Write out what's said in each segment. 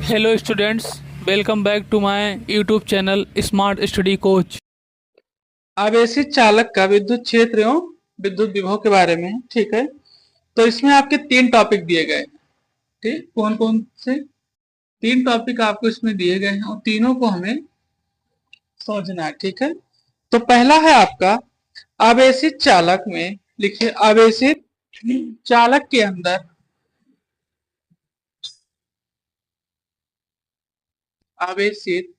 Hello students, welcome back to my YouTube channel Smart Study Coach. आवेशित चालक का विद्युत क्षेत्र एवं विद्युत विभव के बारे में है। ठीक है, तो इसमें आपके 3 टॉपिक दिए गए हैं। ठीक, कौन कौन से 3 टॉपिक आपको इसमें दिए गए हैं और तीनों को हमें समझना है। ठीक है, तो पहला है आपका आवेशित चालक में। लिखिए, आवेशित चालक के अंदर आवेशित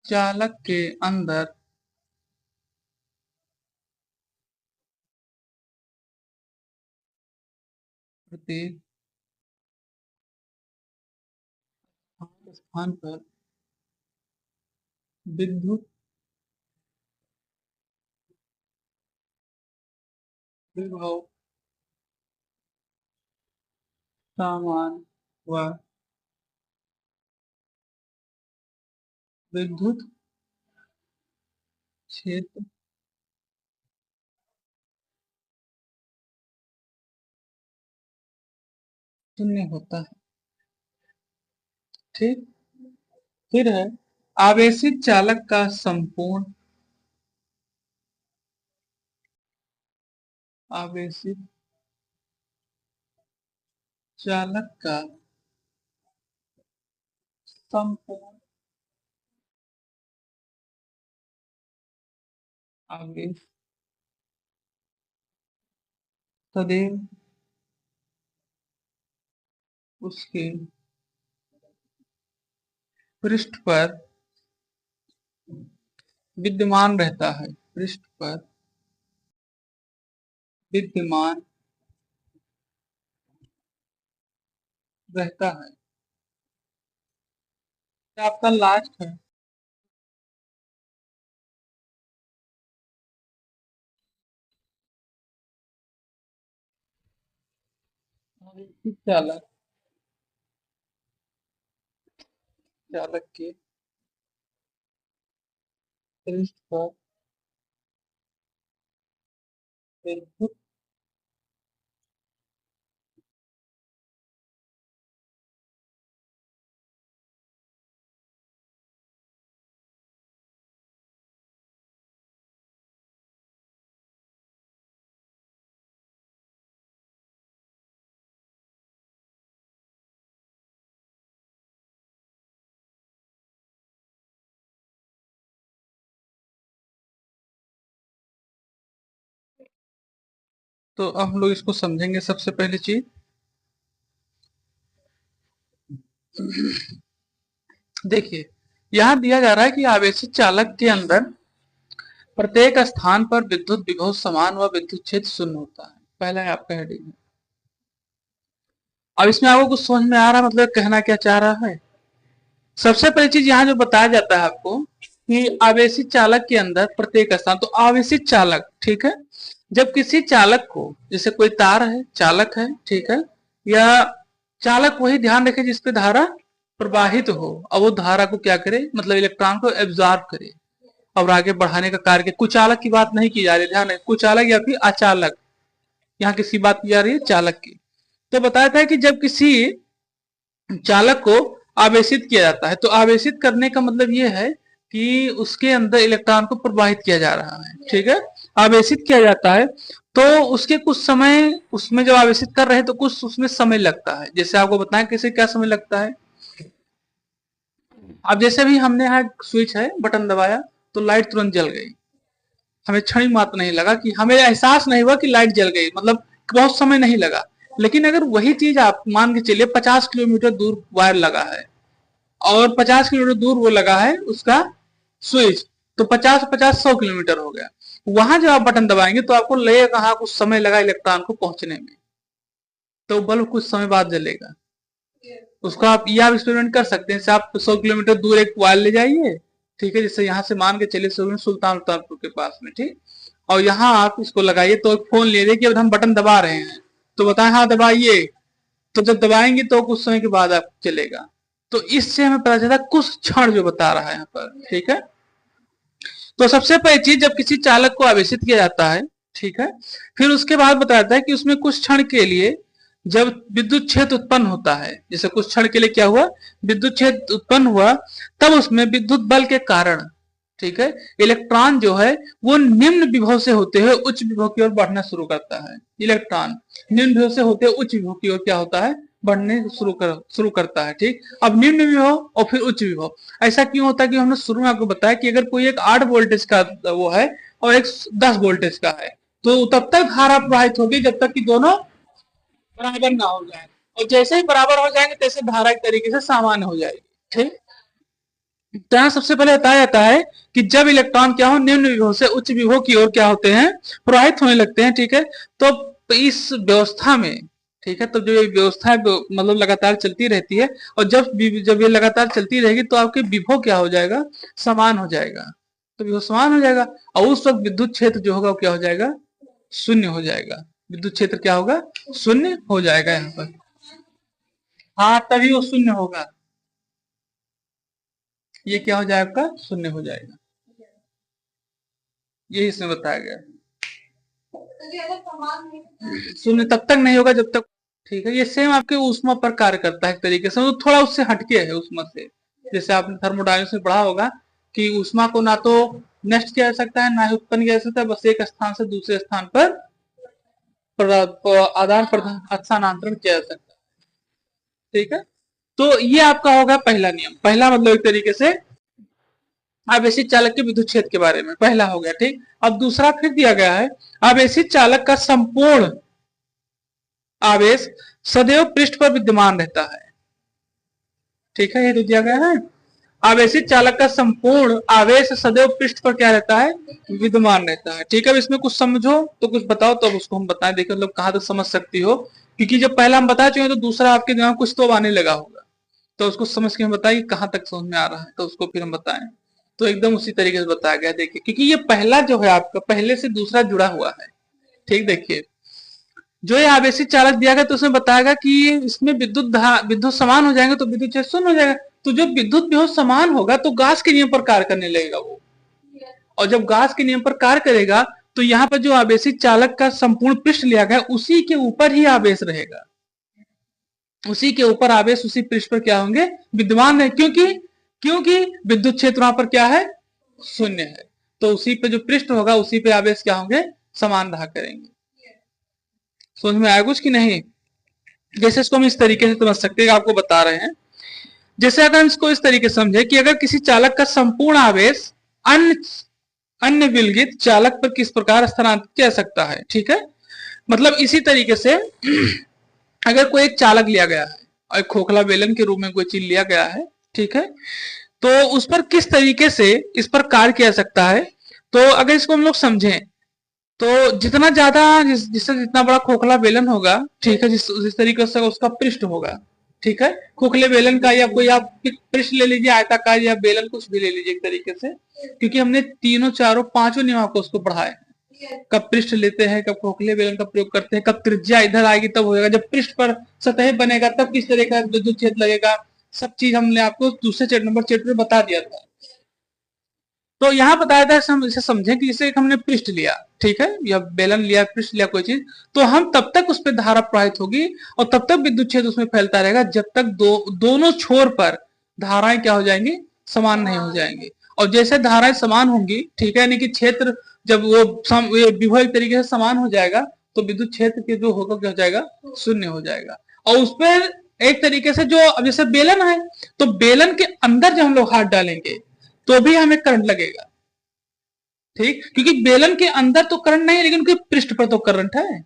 चालक के अंदर प्रत्येक स्थान पर विद्युत विभव समान व विद्युत क्षेत्र शून्य होता है। ठीक, फिर है आवेशित चालक का संपूर्ण आवेशित चालक का संपूर्ण आवेश सदैव उसके पृष्ठ पर विद्यमान रहता है। पृष्ठ पर विद्यमान रहता है। आपका लास्ट है आवेशित चालक चालक के पृष्ठ पर विद्युत तो अब हम लोग इसको समझेंगे। सबसे पहली चीज देखिए, यहाँ दिया जा रहा है कि आवेशित चालक के अंदर प्रत्येक स्थान पर विद्युत विभव समान व विद्युत क्षेत्र शून्य होता है। पहला है आपका हेडिंग है। अब इसमें आपको कुछ समझ में आ रहा है, मतलब कहना क्या चाह रहा है। सबसे पहली चीज यहाँ जो बताया जाता है आपको कि आवेशित चालक के अंदर प्रत्येक स्थान, तो आवेशित चालक, ठीक है, जब किसी चालक को, जैसे कोई तार है, चालक है, ठीक है, या चालक वही ध्यान रखे जिसपे धारा प्रवाहित हो और वो धारा को क्या करे, मतलब इलेक्ट्रॉन को एब्जॉर्ब करे और आगे बढ़ाने का कार्य। कुचालक की बात नहीं की जा रही, ध्यान है, कुचालक या फिर अचालक, यहाँ किसी बात की जा रही है चालक की। तो बताया था कि जब किसी चालक को आवेशित किया जाता है, तो आवेशित करने का मतलब यह है कि उसके अंदर इलेक्ट्रॉन को प्रवाहित किया जा रहा है। ठीक है, आवेशित किया जाता है तो उसके कुछ समय, उसमें जब आवेशित कर रहे हैं तो कुछ उसमें समय लगता है। जैसे आपको बताएं कैसे क्या समय लगता है। अब जैसे भी हमने यहाँ स्विच है, बटन दबाया तो लाइट तुरंत जल गई, हमें क्षण मात्र नहीं लगा, कि हमें एहसास नहीं हुआ कि लाइट जल गई, मतलब बहुत समय नहीं लगा। लेकिन अगर वही चीज आप मान के चलिए 50 किलोमीटर दूर वायर लगा है और 50 किलोमीटर दूर वो लगा है उसका स्विच, तो 50 50 100 किलोमीटर हो गया। वहां जब आप बटन दबाएंगे तो आपको लगेगा कहाँ कुछ समय लगा इलेक्ट्रॉन को पहुंचने में, तो बल्ब कुछ समय बाद जलेगा। उसको आप ये आप एक्सपेरिमेंट कर सकते हैं। जैसे आप 100 किलोमीटर दूर एक वायर ले जाइए, ठीक है, जैसे यहाँ से मान के चलिए सुल्तानपुर के पास में, ठीक, और यहाँ आप इसको लगाइए, तो एक फोन ले कि अब हम बटन दबा रहे हैं, तो बताएं हाँ दबाइए, तो जब दबाएंगे तो कुछ समय के बाद आप चलेगा। तो इससे हमें पता चलता कुछ क्षण जो बता रहा है यहाँ पर। ठीक है, तो सबसे पहली चीज, जब किसी चालक को आवेशित किया जाता है, ठीक है, फिर उसके बाद बताया जाता है कि उसमें कुछ क्षण के लिए जब विद्युत क्षेत्र उत्पन्न होता है, जैसे कुछ क्षण के लिए क्या हुआ, विद्युत क्षेत्र उत्पन्न हुआ, तब उसमें विद्युत बल के कारण, ठीक है, इलेक्ट्रॉन जो है वो निम्न विभव से होते हुए उच्च विभव की ओर बढ़ना शुरू करता है। इलेक्ट्रॉन निम्न विभव से होते हुए उच्च विभव की ओर क्या होता है, बढ़ने शुरू करता है। ठीक, अब निम्न विभव और फिर उच्च विभव, ऐसा क्यों होता है कि हमने शुरू में आपको बताया कि अगर कोई एक 8 वोल्टेज का वो है और एक 10 वोल्टेज का है, तो तब तक धारा प्रवाहित होगी जब तक कि दोनों बराबर ना हो जाए, और जैसे ही बराबर हो जाएंगे तैसे धारा एक तरीके से सामान्य हो जाएगी। ठीक, तो यहाँ सबसे पहले बताया जाता है कि जब इलेक्ट्रॉन क्या हो, निम्न विभव से उच्च विभव की ओर क्या होते हैं, प्रवाहित होने लगते हैं। ठीक है, तो इस व्यवस्था में, ठीक है, तो जो ये व्यवस्था मतलब लगातार चलती रहती है, और जब ये लगातार चलती रहेगी तो आपके विभव क्या हो जाएगा, समान हो जाएगा, तो विभव समान हो जाएगा, और उस वक्त विद्युत क्षेत्र जो होगा वो क्या हो जाएगा, शून्य हो जाएगा। विद्युत क्षेत्र क्या होगा, शून्य हो जाएगा यहाँ पर। हाँ, तभी वो शून्य होगा, ये क्या हो जाएगा आपका, शून्य हो जाएगा, यही इसमें बताया गया। शून्य तब तक नहीं होगा जब तक, ठीक है, ये सेम आपके ऊष्मा पर कार्य करता है एक तरीके से, तो थोड़ा उससे हटके है ऊष्मा से। जैसे आपने थर्मोडायनामिक्स में पढ़ा होगा कि ऊष्मा को ना तो नष्ट किया जा सकता है, ना ही उत्पन्न किया जा सकता है, बस एक स्थान से दूसरे स्थान पर आदान प्रदान स्थानांतरण किया जा सकता है। ठीक है, तो ये आपका होगा पहला नियम, पहला मतलब एक तरीके से आवेशित चालक के विद्युत क्षेत्र के बारे में पहला हो गया। ठीक, अब दूसरा फिर दिया गया है, आवेशित चालक का संपूर्ण आवेश सदैव पृष्ठ पर विद्यमान रहता है। ठीक है, ये तो दिया गया है, आवेशित चालक का संपूर्ण आवेश सदैव पृष्ठ पर क्या रहता है, विद्यमान रहता है। ठीक है, अब इसमें कुछ समझो तो कुछ बताओ, तो उसको हम बताएं, देखो मतलब कहां तक समझ सकती हो, क्योंकि जब पहला हम बता चुके तो दूसरा आपके दिमाग कुछ तो आने लगा होगा, तो उसको समझ के हम बताइए कहां तक समझ में आ रहा है, तो उसको फिर हम बताएं। तो एकदम उसी तरीके से बताया गया, देखिए, क्योंकि ये पहला जो है आपका पहले से दूसरा जुड़ा हुआ है। ठीक, देखिए, जो ये आवेशित चालक दिया गया तो उसमें बताया कि इसमें विद्युत समान हो जाएंगे तो विद्युत क्षेत्र शून्य हो जाएगा। तो जब विद्युत विभव समान होगा तो गास के नियम पर कार्य करने लगेगा वो, और जब गास के नियम पर कार्य करेगा तो यहाँ पर जो आवेशित चालक का संपूर्ण पृष्ठ लिया गया उसी के ऊपर ही आवेश रहेगा, उसी के ऊपर आवेश उसी पृष्ठ पर क्या होंगे, विद्यमान है, क्योंकि क्योंकि विद्युत क्षेत्र वहां पर क्या है, शून्य है, तो उसी पे जो पृष्ठ होगा उसी पे आवेश क्या होंगे, समान रहा करेंगे। समझ में आया कुछ कि नहीं? जैसे इसको हम इस तरीके से समझ सकते हैं, आपको बता रहे हैं, जैसे अगर हम इसको इस तरीके से समझे कि अगर किसी चालक का संपूर्ण आवेश अन्य अन्य विलगित चालक पर किस प्रकार स्थानांतरित किया जा सकता है। ठीक है, मतलब इसी तरीके से अगर कोई एक चालक लिया गया है और एक खोखला बेलन के रूप में कोई चीज लिया गया है, ठीक है, तो उस पर किस तरीके से इस पर कार्य किया जा सकता है। तो अगर इसको हम लोग समझें तो जितना ज्यादा जिससे जितना बड़ा खोखला बेलन होगा, ठीक है, जिस तरीके से उसका पृष्ठ होगा, ठीक है, खोखले बेलन का या कोई आप पृष्ठ ले लीजिए, आयताकार या बेलन कुछ भी ले लीजिए एक तरीके से, क्योंकि हमने तीनों चारों पांचों नियमों को उसको पढ़ाए, कब पृष्ठ लेते हैं, कब खोखले बेलन का प्रयोग करते हैं, कब त्रिज्या इधर आएगी तब होगा, जब पृष्ठ पर सतह बनेगा तब किस तरह का विद्युत क्षेत्र लगेगा, सब चीज हमने आपको दूसरे चैप्टर नंबर चैप्टर में बता दिया था। तो यहाँ बताया था हम इसे समझें कि जैसे हमने पृष्ठ लिया, ठीक है, या बेलन लिया, पृष्ठ लिया कोई चीज, तो हम तब तक उस पर धारा प्रवाहित होगी और तब तक विद्युत क्षेत्र उसमें फैलता रहेगा जब तक दोनों छोर पर धाराएं क्या हो जाएंगी, समान नहीं हो जाएंगी। और जैसे धाराएं समान होंगी, ठीक है, यानी कि क्षेत्र जब वो विभव एक तरीके से समान हो जाएगा तो विद्युत क्षेत्र के जो होगा क्या हो जाएगा, शून्य हो जाएगा। और उस पर एक तरीके से जो अब जैसे बेलन है, तो बेलन के अंदर जब हम लोग हाथ डालेंगे तो भी हमें करंट लगेगा। ठीक, क्योंकि बेलन के अंदर तो करंट नहीं है लेकिन उसके पृष्ठ पर तो करंट है,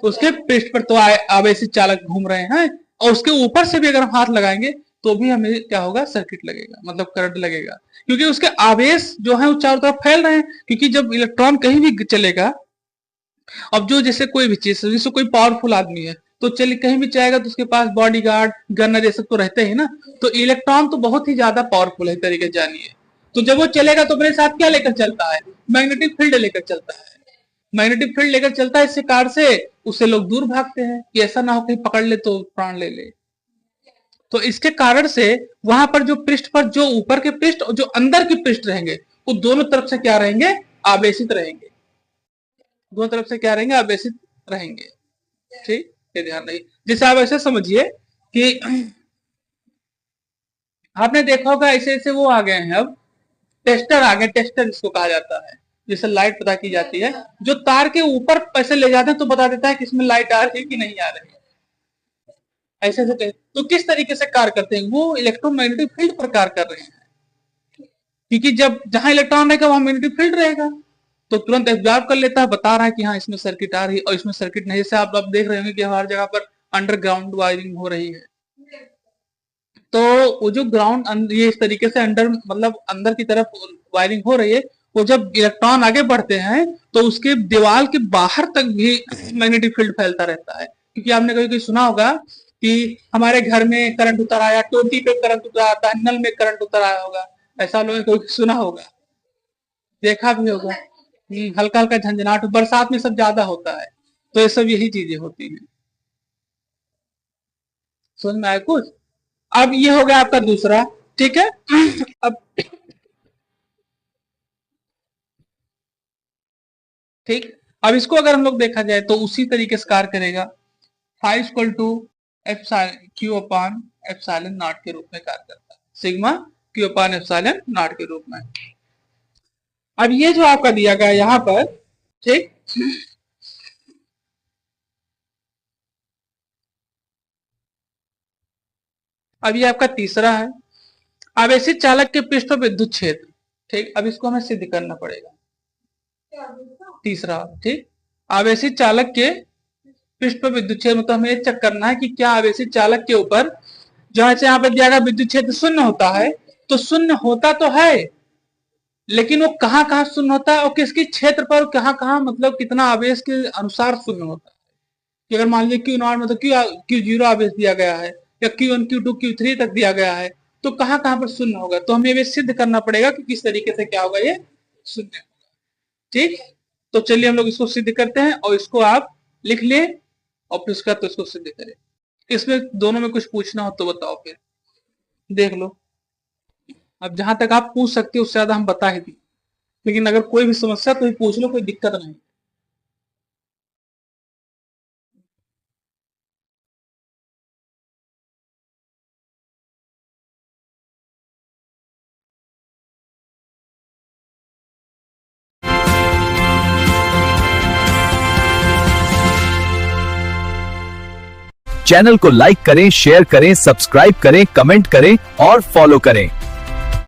उसके पृष्ठ पर तो आवेशित चालक घूम रहे हैं, और उसके ऊपर से भी अगर हम हाथ लगाएंगे तो भी हमें क्या होगा, सर्किट लगेगा, मतलब करंट लगेगा, क्योंकि उसके आवेश जो है वो चारों तरफ फैल रहे हैं। क्योंकि जब इलेक्ट्रॉन कहीं भी चलेगा, अब जो जैसे कोई भी चीज, जैसे कोई पावरफुल आदमी है तो चल कहीं भी जाएगा तो उसके पास बॉडी गार्ड गनर ये सब तो रहते हैं ना, तो इलेक्ट्रॉन तो बहुत ही ज्यादा पावरफुल है तरीके जानिए, तो जब वो चलेगा तो अपने साथ क्या लेकर चलता है, मैग्नेटिक फील्ड लेकर चलता है, मैग्नेटिक फील्ड लेकर चलता है, इस कार से उससे लोग दूर भागते हैं कि ऐसा ना हो कहीं पकड़ ले तो प्राण ले ले। तो इसके कारण से वहां पर जो पृष्ठ पर जो ऊपर के पृष्ठ और जो अंदर के पृष्ठ रहेंगे वो दोनों तरफ से क्या रहेंगे, आवेशित रहेंगे, दोनों तरफ से क्या रहेंगे, आवेशित रहेंगे। ठीक, ये ध्यान रही। जैसे आप ऐसे समझिए कि आपने देखा होगा ऐसे ऐसे वो आ गए हैं, अब टेस्टर आ गए, टेस्टर इसको कहा जाता है, जैसे लाइट पता की जाती है, जो तार के ऊपर पैसे ले जाते हैं तो बता देता है कि इसमें लाइट आ रही है कि नहीं आ रही है। ऐसे ऐसे तो किस तरीके से कार्य करते हैं, वो इलेक्ट्रोमैग्नेटिक फील्ड पर कार्य कर रहे हैं, क्योंकि जब जहां इलेक्ट्रॉन रहेगा वहां मैग्नेटिक फील्ड रहेगा, तो तुरंत एब्जॉर्ब कर लेता है, बता रहा है कि हाँ इसमें सर्किट आ रही है और इसमें सर्किट नहीं। जैसे आप अब देख रहे होंगे कि हर जगह पर अंडरग्राउंड वायरिंग हो रही है, तो वो जो ग्राउंड ये इस तरीके से अंडर मतलब अंदर की तरफ वायरिंग हो रही है, वो जब इलेक्ट्रॉन आगे बढ़ते हैं तो उसके दीवार के बाहर तक भी मैग्नेटिक फील्ड फैलता रहता है। क्योंकि आपने कभी कभी सुना होगा कि हमारे घर में करंट उतर आया, टोटी पे करंट उतर आता है, नल में करंट उतर आया होगा, ऐसा लोगों ने कभी सुना होगा, देखा भी होगा। हल्का हल्का झंझनाट बरसात में सब ज्यादा होता है, तो ये सब यही चीजें होती हैं। समझ में आया कुछ? अब ये हो गया आपका दूसरा, ठीक है। अब ठीक, अब इसको अगर हम लोग देखा जाए तो उसी तरीके से कार्य करेगा, five equal to Q upon epsilon naught के रूप में कार्य करता है, sigma Q upon epsilon naught के रूप में। अब ये जो आपका दिया गया यहाँ पर, ठीक, अब ये आपका तीसरा है, आवेशित चालक के पृष्ठ पर विद्युत क्षेत्र, ठीक, अब इसको हमें सिद्ध करना पड़ेगा। तीसरा, ठीक, आवेशित चालक के पृष्ठ पर विद्युत क्षेत्र, मतलब हमें चेक करना है कि क्या आवेशित चालक के ऊपर जहां से यहाँ पे दिया गया विद्युत क्षेत्र शून्य होता है, तो शून्य होता तो है, लेकिन वो कहाँ कहाँ शून्य होता है और किसके क्षेत्र पर कहाँ कहाँ मतलब कितना आवेश के अनुसार शून्य होता है। कि अगर मान लीजिए क्यू नॉट मतलब क्यू जीरो आवेश दिया गया है, या Q one Q two Q three तक दिया गया है, तो कहाँ कहाँ पर शून्य होगा, तो हमें ये सिद्ध करना पड़ेगा कि किस तरीके से क्या होगा, ये शून्य। ठीक, तो चलिए हम लोग इसको सिद्ध करते हैं, और इसको आप लिख लिए और फिर उसका तो इसको सिद्ध करें। इसमें दोनों में कुछ पूछना हो तो बताओ, फिर देख लो। अब जहां तक आप पूछ सकते हो उससे ज्यादा हम बता ही दी, लेकिन अगर कोई भी समस्या तो ही पूछ लो, कोई दिक्कत नहीं। चैनल को लाइक करें, शेयर करें, सब्सक्राइब करें, कमेंट करें और फॉलो करें।